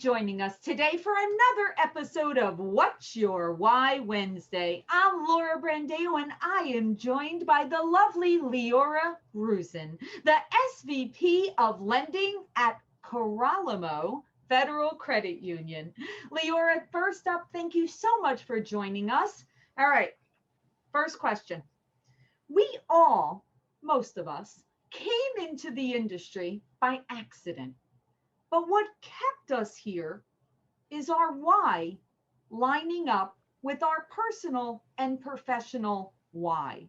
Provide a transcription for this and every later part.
joining us today for another episode of What's Your Why Wednesday. I'm Laura Brandeo, and I am joined by the lovely Leora Ruzin, the SVP of Lending at Carolimo Federal Credit Union. Leora, first up, thank you so much for joining us. All right, first question. We all, most of us, came into the industry by accident. But what kept us here is our why lining up with our personal and professional why.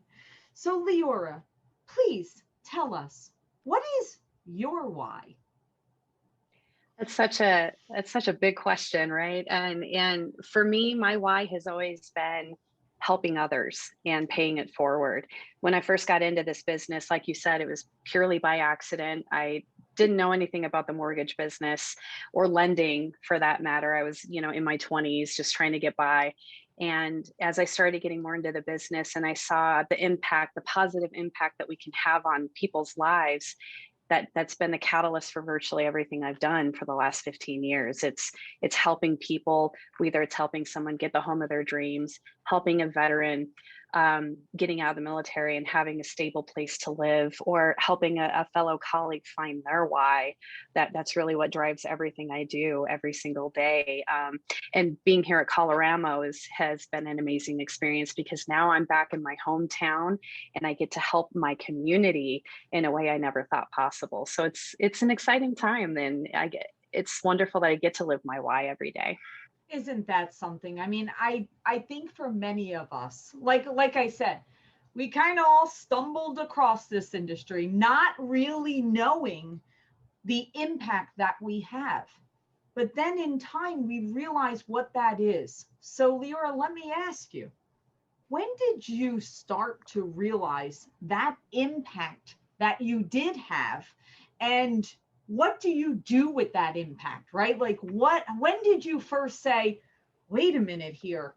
So Leora, please tell us, what is your why? That's such a big question, right? And for me, my why has always been helping others and paying it forward. When I first got into this business, like you said, it was purely by accident. I didn't know anything about the mortgage business or lending for that matter. I was, in my 20s just trying to get by. And as I started getting more into the business and I saw the impact, the positive impact that we can have on people's lives, that's been the catalyst for virtually everything I've done for the last 15 years. It's helping people, whether it's helping someone get the home of their dreams, helping a veteran getting out of the military and having a stable place to live, or helping a fellow colleague find their why. That's really what drives everything I do every single day. And being here at Colorado has been an amazing experience because now I'm back in my hometown and I get to help my community in a way I never thought possible. So it's an exciting time, and it's wonderful that I get to live my why every day. Isn't that something? I mean, I think for many of us, like I said, we kind of all stumbled across this industry, not really knowing the impact that we have. But then in time, we realize what that is. So Leora, let me ask you, when did you start to realize that impact that you did have? And what do you do with that impact, right? Like when did you first say, wait a minute here,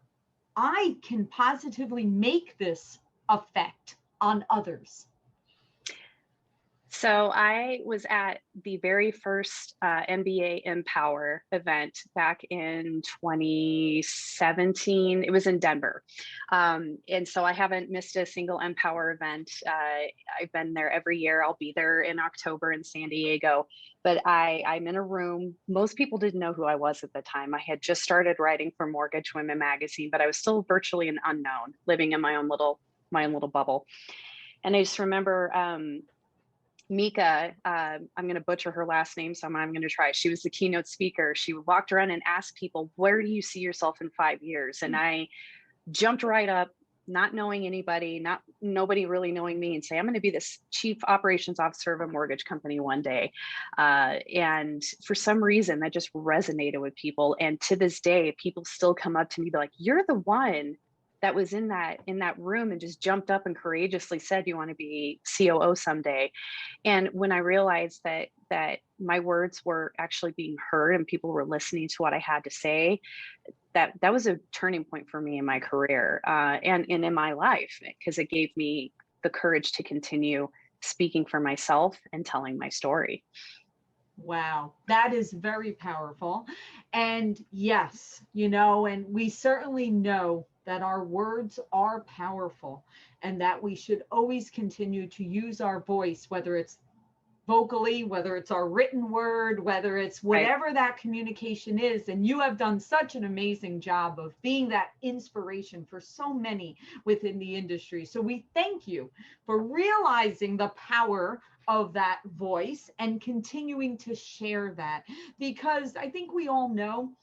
I can positively make this effect on others? So I was at the very first MBA Empower event back in 2017. It was in Denver. And so I haven't missed a single Empower event. I've been there every year. I'll be there in October in San Diego. But I'm in a room. Most people didn't know who I was at the time. I had just started writing for Mortgage Women magazine, but I was still virtually an unknown, living in my own little bubble. And I just remember Mika, I'm going to butcher her last name, so I'm going to try. She was the keynote speaker. She walked around and asked people, where do you see yourself in 5 years? And I jumped right up, not knowing anybody, nobody really knowing me, and say, I'm going to be this chief operations officer of a mortgage company one day. And for some reason, that just resonated with people. And to this day, people still come up to me, be like, you're the one that was in that room and just jumped up and courageously said, you want to be COO someday. And when I realized that my words were actually being heard and people were listening to what I had to say, that was a turning point for me in my career and in my life, because it gave me the courage to continue speaking for myself and telling my story. Wow, that is very powerful. And yes, and we certainly know that our words are powerful and that we should always continue to use our voice, whether it's vocally, whether it's our written word, whether it's whatever Right. that communication is. And you have done such an amazing job of being that inspiration for so many within the industry. So we thank you for realizing the power of that voice and continuing to share that, because I think we all know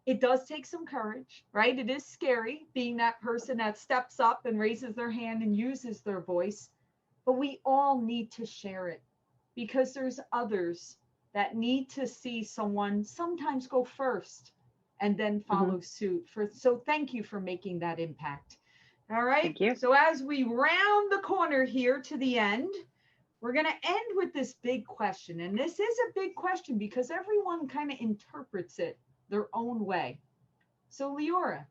it does take some courage, right? It is scary being that person that steps up and raises their hand and uses their voice, but we all need to share it because there's others that need to see someone sometimes go first and then follow suit. So thank you for making that impact. All right. Thank you. So as we round the corner here to the end, we're going to end with this big question. And this is a big question because everyone kind of interprets it their own way. So Leora,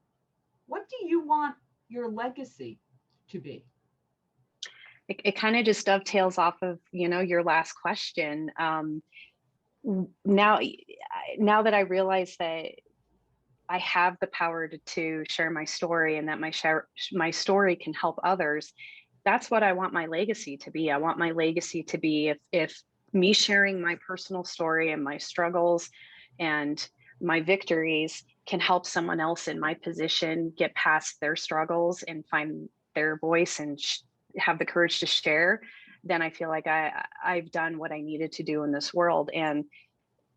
what do you want your legacy to be? It kind of just dovetails off of, your last question. now, now that I realize that I have the power to share my story, and that my story can help others, that's what I want my legacy to be. I want my legacy to be, if me sharing my personal story and my struggles and my victories can help someone else in my position get past their struggles and find their voice and have the courage to share, then I feel like I've done what I needed to do in this world. And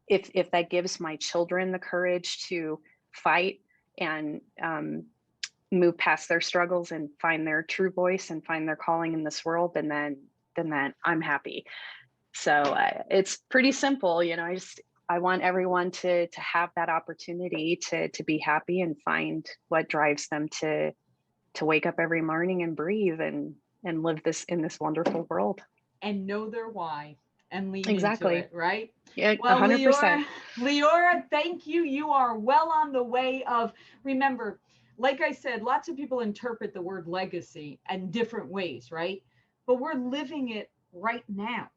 if that gives my children the courage to fight and move past their struggles and find their true voice and find their calling in this world, then I'm happy. So it's pretty simple, you know. I want everyone to have that opportunity to be happy and find what drives them to wake up every morning and breathe and live this in this wonderful world. And know their why and lean Exactly. into it, right? Yeah, well, 100%. Leora, thank you. You are well on the way of, remember, like I said, lots of people interpret the word legacy in different ways, right? But we're living it right now.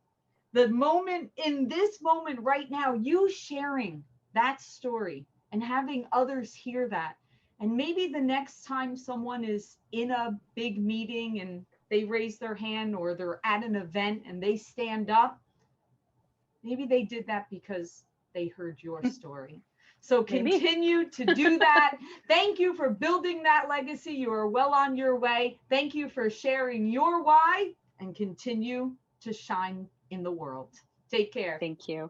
The moment, in this moment right now, you sharing that story and having others hear that. And maybe the next time someone is in a big meeting and they raise their hand, or they're at an event and they stand up, maybe they did that because they heard your story. So continue to do that. Thank you for building that legacy. You are well on your way. Thank you for sharing your why, and continue to shine in the world. Take care. Thank you.